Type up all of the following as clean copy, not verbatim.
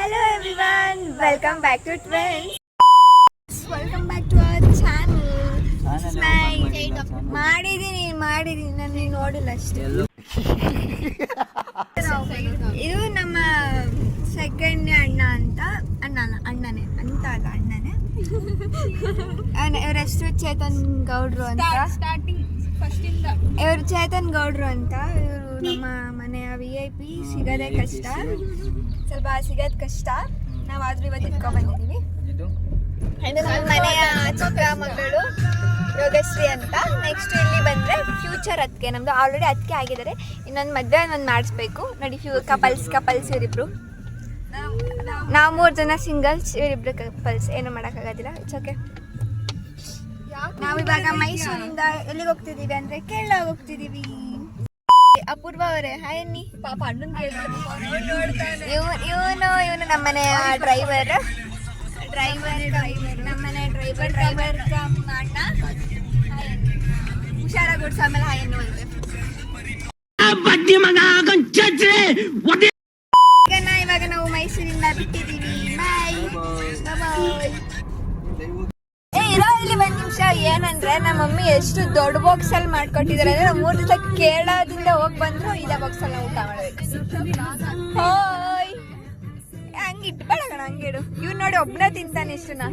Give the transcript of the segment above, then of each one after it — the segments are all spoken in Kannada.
Hello everyone, welcome back to Trends. Welcome back to our channel. ಮಾಡಿದೀನಿ ನಾನು ನೋಡಿಲ್ಲ ಅಷ್ಟೇ. ಇದು ನಮ್ಮ ಸೆಕೆಂಡ್ ಅಣ್ಣನೇ ಇವ್ರ ಹೆಸರು ಚೇತನ್ ಗೌಡ್ರು ಅಂತ. ಇವ್ರು ಚೇತನ್ ಗೌಡ್ರು ಅಂತ. ಇವರು ನಮ್ಮ ಮನೆಯ VIP. ಸಿಗೋದೇ ಕಷ್ಟ, ಸ್ವಲ್ಪ ಸಿಗೋದ್ ಕಷ್ಟ. ನಾವಾದ್ರೂ ಇವತ್ತು ಇಟ್ಕೊಂಡ್ ಬಂದಿದ್ದೀವಿ. ಇದು ನಮ್ಮ ಮನೆಯ ಚಿಕ್ಕ ಮಗಳು ಯೋಗಶ್ರೀ ಅಂತ. ನೆಕ್ಸ್ಟ್ ಇಲ್ಲಿ ಬಂದ್ರೆ ಫ್ಯೂಚರ್ ಅದಕ್ಕೆ ನಮ್ದು ಆಲ್ರೆಡಿ ಅದಕ್ಕೆ ಆಗಿದ್ದಾರೆ. ಇನ್ನೊಂದು ಮದುವೆ ಮಾಡಿಸ್ಬೇಕು ನೋಡಿ. ಕಪಲ್ಸ್ ಇವರಿಬ್ರು. ನಾವು 3 ಜನ ಸಿಂಗಲ್ಸ್, ಇವರಿಬ್ರು ಕಪಲ್ಸ್. ಏನು ಮಾಡೋಕ್ಕಾಗೋದಿಲ್ಲ, ಇಟ್ಸ್ ಓಕೆ. ನಾವಿವಾಗ ಮೈಸೂರಿಂದ ಎಲ್ಲಿಗೆ ಹೋಗ್ತಿದ್ದೀವಿ ಅಂದ್ರೆ ಕೇರಳ ಹೋಗ್ತಿದ್ದೀವಿ. ಅಪೂರ್ವ ಅವರೇ ಹಾಯ್ ಅನ್ನಿ. ಪಾಪ ಅಣ್ಣನ್ ಇವನು ನಮ್ಮನೆ ಡ್ರೈವರ್ ನಮ್ಮನೆ ಡ್ರೈವರ್ ಅಣ್ಣ. ಹುಷಾರಾಗಿ ಓಡಿಸ. ಆಮೇಲೆ ಹಾಯ್ ಅನ್ನು ಇವಾಗ ನಾವು ಮೈಸೂರಿಂದ ಬಿಟ್ಟಿದ್ದೀವಿ. ಬಾಯ್. ಇರೋ ಇಲ್ಲಿ 1 ನಿಮಿಷ. ಏನಂದ್ರೆ ನಮ್ಮ ಮಮ್ಮಿ ಎಷ್ಟು ದೊಡ್ಡ ಬಾಕ್ಸ್ ಅಲ್ಲಿ ಮಾಡ್ಕೊಟ್ಟಿದ್ದಾರೆ ಅಂದ್ರೆ, ನಾವು 3 ದಿವಸ ಕೇರಳದಿಂದ ಹೋಗಿ ಬಂದ್ರು ಇದೇ ಬಾಕ್ಸ್ ಅಲ್ಲಿ ಊಟ ಮಾಡ್ಬೇಕು. ಹಾಯ್. ಹಂಗೆ ಇಟ್ಬೇಡ ಕಣ, ಹಂಗೆ ಇಡು. ಇವ್ ನೋಡಿ ಒಬ್ಬನೇ ತಿಂತಾನೆ ಇಷ್ಟನ್ನ.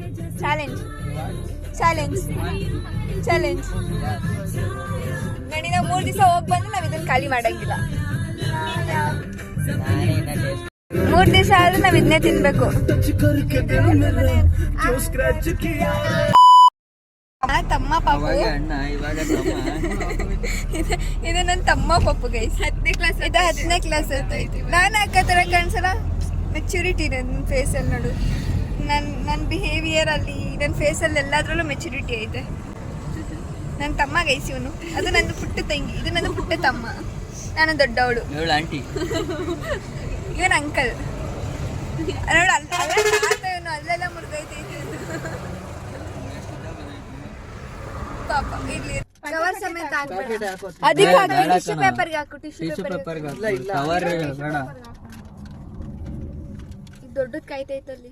ಚಾಲೆಂಜ್ ನೋಡಿ. ನಾವು 3 ದಿವಸ ಹೋಗಿ ಬಂದ್ರೆ ನಾವ್ ಇದನ್ನ ಖಾಲಿ ಮಾಡಂಗಿಲ್ಲ. 3 ದಿವಸ ಆದ್ರೂ ನಾವ್ ಇದನ್ನೇ ತಿನ್ಬೇಕು. ತಮ್ಮ ಪಾಪು. ಇದು ನನ್ನ ತಮ್ಮ ಪಾಪು ಗೈಸ್. 10ನೇ ಕ್ಲಾಸ್. ಇದು 10ನೇ ಕ್ಲಾಸ್ ಆಯ್ತು. ನಾನು ಅಕ್ಕ ತರ ಕಾಣಿಸಲ್ಲ. ಮೆಚುರಿಟಿ ನನ್ನ ಫೇಸಲ್ಲಿ ನೋಡು. ನನ್ನ ಬಿಹೇವಿಯರ್ ಅಲ್ಲಿ, ನನ್ನ ಫೇಸಲ್ಲಿ ಎಲ್ಲಾದ್ರಲ್ಲೂ ಮೆಚುರಿಟಿ ಐತೆ. ನನ್ನ ತಮ್ಮ ಗೈಸ್ ಇವನು. ಅದು ನನ್ನ ಪುಟ್ಟ ತಂಗಿ, ಇದು ನನ್ನ ಪುಟ್ಟ ತಮ್ಮ. ನಾನು ದೊಡ್ಡವಳು. ಇವನ್ ಅಂಕಲ್ ನೋಡು. ಅಲ್ಲೆಲ್ಲ ಮುರುಗೈತೆ ಪಾಪ. ಇರ್ಲಿ, ಕವರ್ ಸಮೇತ ಅದಕ್ಕೆ ಟಿಶ್ಯೂ ಪೇಪರ್ಗೆ ಹಾಕು. ಟಿಶ್ಯೂ ಪೇಪರ್ಗೆ ದೊಡ್ಡದ್ ಕಾಯ್ತೈತಲ್ಲಿ.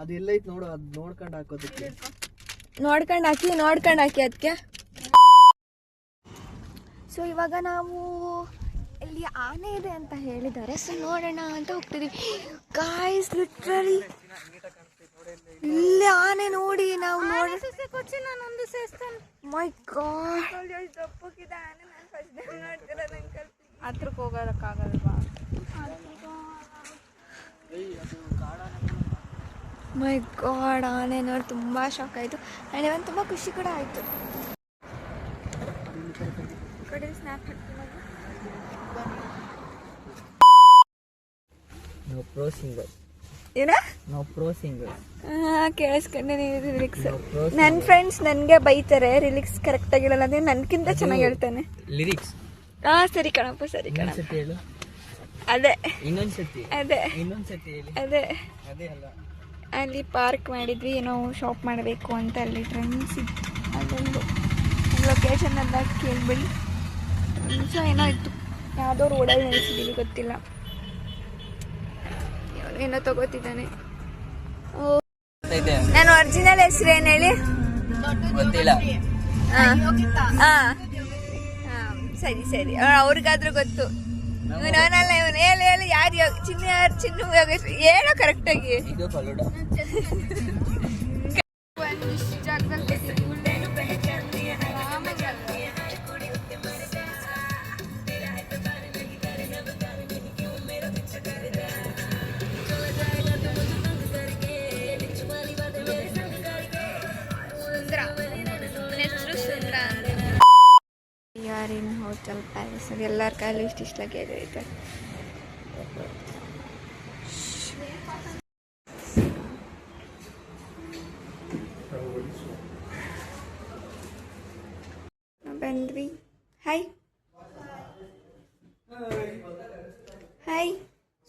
ಅದು ಎಲ್ಲ ಐತ್ ನೋಡು. ಅದ್ ನೋಡ್ಕೊಂಡ್ ಹಾಕೋದಕ್ಕೆ. ನೋಡ್ಕೊಂಡ್ ಹಾಕಿ ಅದಕ್ಕೆ. ಸೊ ಇವಾಗ ನಾವು ಇಲ್ಲಿ ಆನೆ ಇದೆ ಅಂತ ಹೇಳಿದ್ದಾರೆ. ಸೊ ನೋಡೋಣ ಅಂತ ಹೋಗ್ತಿದೀವಿ ಗಾಯ್ಸ್. ಲಿಟ್ರಲಿ ಇಲ್ಲಿ ಆನೆ ನೋಡಿ. ನಾವು ಮೈ ಗಾಡ್, ಹತ್ರಕ್ಕೆ ಹೋಗೋದಕ್ಕಾಗಲ್ವಾ? ಮೈ ಗಾಡ್, ಆನೆ ನೋಡಿ ತುಂಬ ಶಾಕ್ ಆಯಿತು. ಆ್ಯಂಡ್ ಇವನ್ ತುಂಬ ಖುಷಿ ಕೂಡ ಆಯಿತು. ಕಡೆ ಸ್ನ್ಯಾಪ್ ಹಾಕ್ತೀನಿ. ಕೇಳಿಸ್ಕೊಂಡೆ ನೀವು ಲಿರಿಕ್ಸ್. ನನ್ನ ಫ್ರೆಂಡ್ಸ್ ನನಗೆ ಬೈತಾರೆ ಲಿರಿಕ್ಸ್ ಕರೆಕ್ಟ್ ಆಗಿರಲ್ಲ ಅಂದ್ರೆ. ನನ್ಕಿಂತ ಚೆನ್ನಾಗಿ ಹೇಳ್ತಾನೆ ಲಿರಿಕ್ಸ್. ಸರಿ ಕಣಪ್ಪ, ಸರಿ ಕಣ. ಅದೇ ಅಲ್ಲಿ ಪಾರ್ಕ್ ಮಾಡಿದ್ವಿ, ಏನೋ ಶಾಪ್ ಮಾಡಬೇಕು ಅಂತ. ಅಲ್ಲಿ ಟ್ರೆಂಡ್ಸ್ ಅದೊಂದು ಲೊಕೇಶನ್ ಎಲ್ಲ ಕೇಳ್ಬಿಡಿ. ಸೊ ಏನೋ ಇತ್ತು, ಯಾವುದೋ ರೋಡಲ್ಲಿ ನಿಲ್ಲಿಸಿದ್ದೀವಿ, ಗೊತ್ತಿಲ್ಲ. ಏನೋ ತಗೋತಿದ್ದಾನೆ. ನಾನು ಒರಿಜಿನಲ್ ಹೆಸರು ಏನು ಹೇಳಿ? ಗೊತ್ತಿಲ್ಲ. ಸರಿ ಅವ್ರಿಗಾದ್ರೂ ಗೊತ್ತು. ನಾನಲ್ಲ ಇವನು. ಹೇಳಿ ಯಾರು? ಚಿನ್ನು ಹೇಳೋ ಕರೆಕ್ಟಾಗಿ. ಒಂದಿಷ್ಟು ಜಾಗದಲ್ಲಿ ಯಾರಿನ್ ಹೋಟೆಲ್ ಪ್ಯಾಲೇಸ್. ಅದು ಎಲ್ಲರ ಕೈಲೂ ಇಷ್ಟ ಲಗೇಜ್ ಐತೆ. ಬಂದ್ವಿ. ಹಾಯ್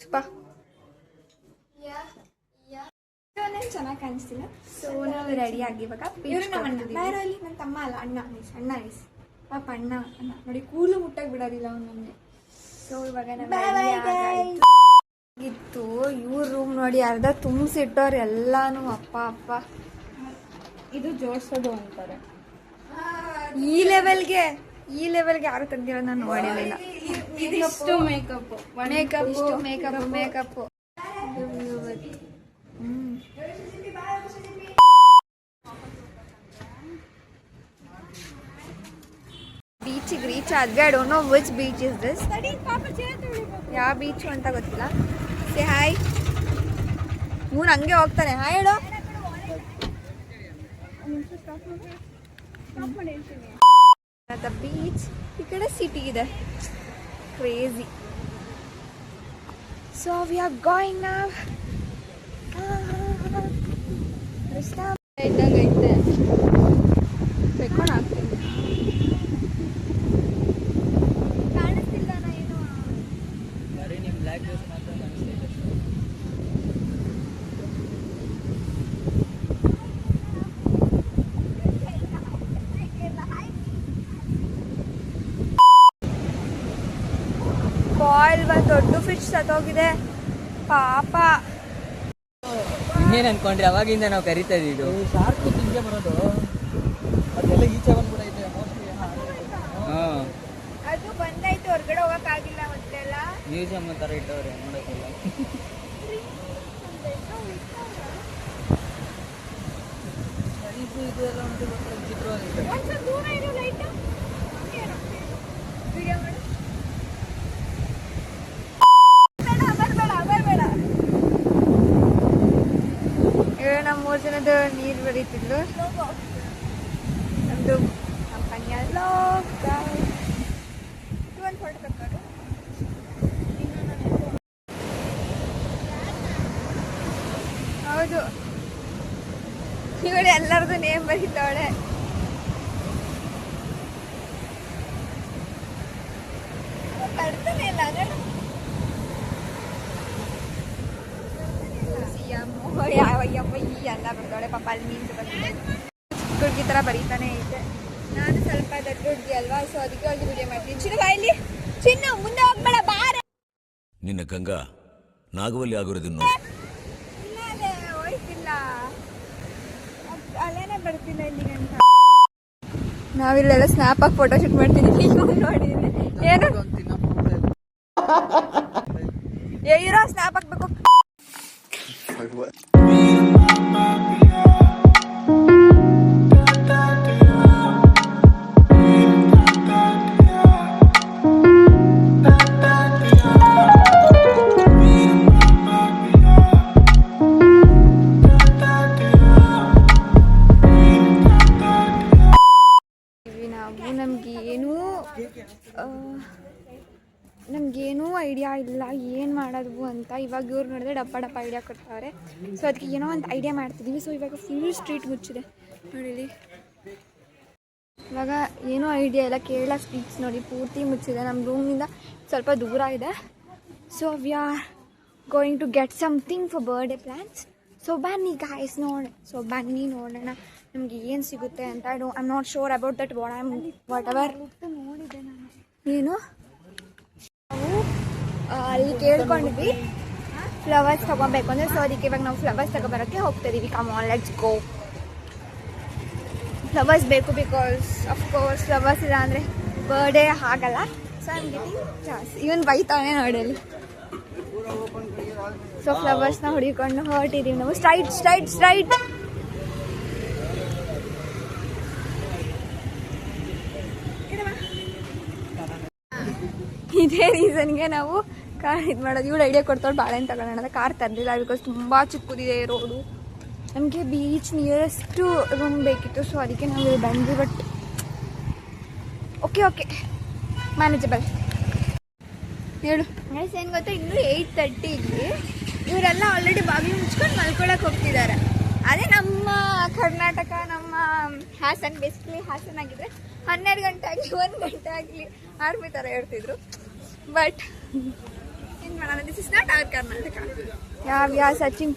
ಸುಪಾ. ಚೆನ್ನಾಗಿ ಕಾಣಿಸ್ತಿಲ್ಲ. ಸೊ ನಾವು ರೆಡಿ ಆಗಿ ಇವಾಗ ನನ್ನ ತಮ್ಮ ಅಲ್ಲ, ಅಣ್ಣ ಪಾಪ ಅಣ್ಣ ನೋಡಿ. ಕೂಲು ಮುಟ್ಟಾಗಿ ಬಿಡೋದಿಲ್ಲ ಅವ್ನು ನಮಗೆ. ಸೊ ಇವಾಗ ಇತ್ತು ಇವ್ರ ರೂಮ್ ನೋಡಿ ಅರ್ಧ ತುಂಬಿಸಿಟ್ಟವ್ರು ಎಲ್ಲಾನು. ಅಪ್ಪ ಅಪ್ಪ, ಇದು ಜೋಡಿಸೋದು ಅಂತಾರೆ. ಈ ಲೆವೆಲ್ಗೆ ಯಾರು ತೆಗ್ದಿರೋ ನಾನು ನೋಡಿರಲಿಲ್ಲ. ಇದಿಷ್ಟು ಮೇಕಪ್ ಬೀಚಿಗೆ ರೀಚ್ ಆದ್ವಿ. I don't know which beach is this. ಯಾವ ಬೀಚು ಅಂತ ಗೊತ್ತಿಲ್ಲ. Say hi. ಇವ್ನು ಹಂಗೆ ಹೋಗ್ತಾನೆ. ಹಾಯ್ ಹೇಳೋ. ದ ಬೀಚ್ ಈ ಕಡೆ ಸಿಟಿ ಇದೆ. Crazy. So we are going ನಾವ್. ಇದ್ದಂಗೆ ಐತೆ. ಬೆಕ್ಕೊಂಡು ಹಾಕ್ತೀನಿ. ಕಾಣಿಸ್ತಿಲ್ಲ ನಾ ಏನು. ಬರೀ ನಿಮ್ಮ ಬ್ಲ್ಯಾಕ್ ಡ್ರೆಸ್ ಮಾತ್ರ ಕಾಣಿಸ್ತೈತೆ. ಬಾಯ್ಲ್ ಒಂದು ದೊಡ್ಡ ಫಿಶ್ ಸತ್ತೋಗಿದೆ ಪಾಪ. ಇನ್ನೇನು ಅನ್ಕೊಂಡ್ರಿ? ಅವಾಗಿಂದ ನಾವು ಕರಿತಾ ಇದ್ದಿದ್ದು. ಶಾರ್ಕ್ ಹಿಂಗೆ ಬರೋದು, ಅದೆಲ್ಲ ಈಚೆ ಬಂದ್ಬಿಡೈತೆ ಮೋಸ್ಟ್ಲಿ. ಹಾಂ, ಅದು ಬಂದಾಯ್ತು, ಹೊರಗಡೆ ಹೋಗಕ್ಕಾಗಿಲ್ಲ ಮತ್ತೆಲ್ಲ. ಮ್ಯೂಸಿಯಂ ಥರ ಇಟ್ಟವ್ರೆ ನೋಡೋಕ್ಕೆಲ್ಲ. ಇದು ಎಲ್ಲ ಉಂಟು ಚಿತ್ರವಾಗಿದೆ. ಒಂದ್ಸಲ ದೂರ ಇರು ಲೈಟ್. ವಿಡಿಯೋ ಮಾಡು. ಬರಬೇಡ. ನಮ್ಮ 3 ಜನದ ನೀರು ಬರೀತಿದ್ರು. ನಮ್ದು ಕಂಪನಿಯ ಒಂದು ಫೋಟೋ ತಕ್ಕೊಂಡು ಹೌದು. ಇವಳು ಎಲ್ಲರದು ನೇಮ್ ಬರೀತಾವಳೆ. ಬರ್ತಾನೆ ಇಲ್ಲ ಯಾವಯ್ಯಪ್ಪ ಈ ಎಲ್ಲ ಬರ್ತಾವಳೆ ಪಾಪ. ಅಲ್ಲಿ ನಿಂತು ಬಂದಿದೆ ಹುಡುಗಿ ಥರ ಬರೀತಾನೆ ಐತೆ. ನಾನು ಸ್ವಲ್ಪ ದೊಡ್ಡ ಹುಡುಗಿ ಅಲ್ವಾ, ಸೊ ಅದಕ್ಕೆ ಅವ್ರಿಗೆ ವಿಡಿಯೋ ಮಾಡ್ತೀನಿ. ಚಿನ್ನು ಬಾಯಲ್ಲಿ, ಚಿನ್ನು ಮುಂದೆ ಹೋಗ್ಬೇಡ ಬಾರ. ನಿನ್ನ ಗಂಗಾ ನಾಗವಲ್ಲಿ ಆಗಿರೋದನ್ನು ಇಲ್ಲ ಅದೇ ಹೋಯ್ತಿಲ್ಲ, ಅಲ್ಲೇನೆ ಬರ್ತಿಲ್ಲ ಇಲ್ಲಿಗೆ ಅಂತ. ನಾವಿಲ್ಲೆಲ್ಲ ಸ್ನ್ಯಾಪ್ ಆಗಿ ಫೋಟೋ ಶೂಟ್ ಮಾಡ್ತಿದ್ದೀವಿ. ನೋಡಿ ಏನು ಇರೋ ಸ್ನ್ಯಾಪ್ ಹಾಕ್ಬೇಕು. ನಮಗೇನೂ ಐಡಿಯಾ ಇಲ್ಲ ಏನು ಮಾಡೋದು ಅಂತ. ಇವಾಗ ಇವ್ರು ನೋಡಿದ್ರೆ ಡಪ್ಪ ಐಡಿಯಾ ಕೊಡ್ತಾರೆ. ಸೊ ಅದಕ್ಕೆ ಏನೋ ಒಂದು ಐಡಿಯಾ ಮಾಡ್ತಿದ್ದೀವಿ. ಸೊ ಇವಾಗ ಫುಲ್ ಸ್ಟ್ರೀಟ್ ಮುಚ್ಚಿದೆ ನೋಡಿಲಿ. ಇವಾಗ ಏನೂ ಐಡಿಯಾ ಇಲ್ಲ. ಕೇರಳ ಸ್ಟ್ರೀಟ್ಸ್ ನೋಡಿ ಪೂರ್ತಿ ಮುಚ್ಚಿದೆ. ನಮ್ಮ ರೂಮಿಂದ ಸ್ವಲ್ಪ ದೂರ ಇದೆ. So we are going to get something for birthday plans. So ಬನ್ನಿ ಗಾಯ್ಸ್ ಬನ್ನಿ ನೋಡೋಣ ನಮಗೆ ಏನು ಸಿಗುತ್ತೆ ಅಂತ. I am not sure about that whatever ನೋಡಿದೆ ನಾನು. ಏನು ನಾವು ಅಲ್ಲಿ ಕೇಳ್ಕೊಂಡಿದ್ವಿ ಫ್ಲವರ್ಸ್ ತೊಗೊಬೇಕು ಅಂದರೆ. ಸೊ ಅದಕ್ಕೆ ಇವಾಗ ನಾವು ಫ್ಲವರ್ಸ್ ತಗೊಬರೋಕ್ಕೆ ಹೋಗ್ತಾಯಿದ್ದೀವಿ. Come on let's go. Flowers ಬೇಕು, ಬಿಕಾಸ್ ಅಫ್ಕೋರ್ಸ್ ಫ್ಲವರ್ಸ್ ಇಲ್ಲ ಅಂದರೆ ಬರ್ಡೇ ಆಗಲ್ಲ. So I am getting chance. ಇವನ್ ಬೈತಾನೆ ನೋಡಿ ಅಲ್ಲಿ. ಸೊ ಫ್ಲವರ್ಸ್ನ ಹೊಡಿಕೊಂಡು ಹೊರಟಿದ್ದೀವಿ ನಾವು. ಸ್ಟ್ರೈಟ್ ಇದೇ ರೀಸನ್ಗೆ ನಾವು ಕಾರ್ ಇದು ಮಾಡೋದು. ಇವಳು ಐಡಿಯಾ ಕೊಡ್ತಾಳು ಬಾಳೆಹಣ್ಣು ತಗೊಳ್ಳೋಣ ಅಂತ. ಕಾರ್ ತರಲಿಲ್ಲ ಬಿಕಾಸ್ ತುಂಬ ಚಿಕ್ಕದಿದೆ ರೋಡು. ನಮಗೆ ಬೀಚ್ ನಿಯರೆಸ್ಟ್ ರೂಮ್ ಬೇಕಿತ್ತು. ಸೊ ಅದಕ್ಕೆ ನಾವು ಇಲ್ಲಿ ಬಂದ್ವಿ. But okay manageable. ಹೇಳು ಗೈಸ್, ಏನು ಗೊತ್ತಾ, ಇನ್ನೂ 8:30 ಇವರೆಲ್ಲ ಆಲ್ರೆಡಿ ಬಾಗಿಲು ಮುಚ್ಕೊಂಡು ಮಲ್ಕೊಳಕ್ಕೆ ಹೋಗ್ತಿದ್ದಾರೆ. ಅದೇ ನಮ್ಮ ಕರ್ನಾಟಕ, ನಮ್ಮ ಹಾಸನ್, ಬೇಸಿಕಲಿ ಹಾಸನ್ ಆಗಿದ್ರೆ 12 ಗಂಟೆ ಆಗಲಿ 1 ಗಂಟೆ ಆಗಲಿ ಆರ್ಮಿ ಥರ ಹೇಳ್ತಿದ್ರು. ಬಟ್ ಏನು ಮಾಡೋಣ, this is not hour Karnataka. ಯಾವ ಸರ್ಚಿಂಗ್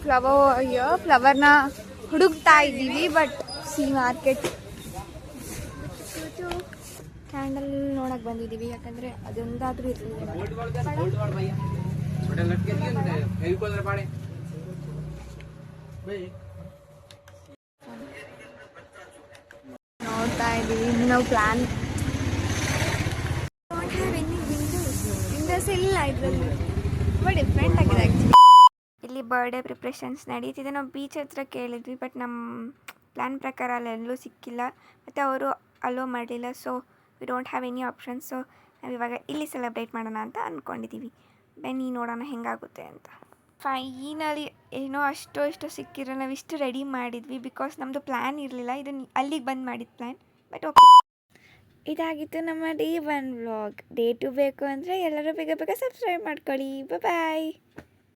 ಫ್ಲವರ್ನ ಹುಡುಕ್ತಾ ಇದ್ದೀವಿ. ಬಟ್ ಸಿ ಮಾರ್ಕೆಟ್ ಕ್ಯಾಂಡಲ್ ನೋಡಕ್ಕೆ ಬಂದಿದ್ದೀವಿ. ಯಾಕಂದರೆ ಅದೊಂದಾದರೂ ಇರಲಿಲ್ಲ. ನೋಡ್ತಾ ಇದ್ದೀವಿ ಇನ್ನು ನಾವು ಪ್ಲಾನ್ ವಿಂಡೋಸ್ ಇಲ್ಲ ಇದರಲ್ಲಿ ತುಂಬ ಡಿಫ್ರೆಂಟ್ ಆಗಿದೆ ಆ್ಯಕ್ಚುಲಿ. ಇಲ್ಲಿ ಬರ್ಡೇ ಪ್ರಿಪ್ರೇಷನ್ಸ್ ನಡೀತಿದೆ. ನಾವು ಬೀಚ್ ಹತ್ರ ಕೇಳಿದ್ವಿ, ಬಟ್ ನಮ್ಮ ಪ್ಲ್ಯಾನ್ ಪ್ರಕಾರ ಅಲ್ಲೆಲ್ಲೂ ಸಿಕ್ಕಿಲ್ಲ ಮತ್ತು ಅವರು ಅಲೋ ಮಾಡಲಿಲ್ಲ. So we don't have any options. So ನಾವು ಇವಾಗ ಇಲ್ಲಿ ಸೆಲೆಬ್ರೇಟ್ ಮಾಡೋಣ ಅಂತ ಅಂದ್ಕೊಂಡಿದ್ದೀವಿ. ಬನ್ನಿ ನೋಡೋಣ ಹೆಂಗಾಗುತ್ತೆ ಅಂತ. ಫೈನಲಿ ಏನೋ ಅಷ್ಟೋ ಸಿಕ್ಕಿರೋ ನಾವು ಇಷ್ಟು ರೆಡಿ ಮಾಡಿದ್ವಿ, ಬಿಕಾಸ್ ನಮ್ಮದು ಪ್ಲ್ಯಾನ್ ಇರಲಿಲ್ಲ. ಇದನ್ನು ಅಲ್ಲಿಗೆ ಬಂದು ಮಾಡಿದ ಪ್ಲ್ಯಾನ್. ಬಟ್ ಓಕೆ, ಇದಾಗಿತ್ತು ನಮ್ಮ ಡೇ 1 ವ್ಲಾಗ್. ಡೇ 2 ಬೇಕು ಅಂದರೆ ಎಲ್ಲರೂ ಬೇಗ ಸಬ್ಸ್ಕ್ರೈಬ್ ಮಾಡ್ಕೊಳ್ಳಿ. ಬಾಯ್.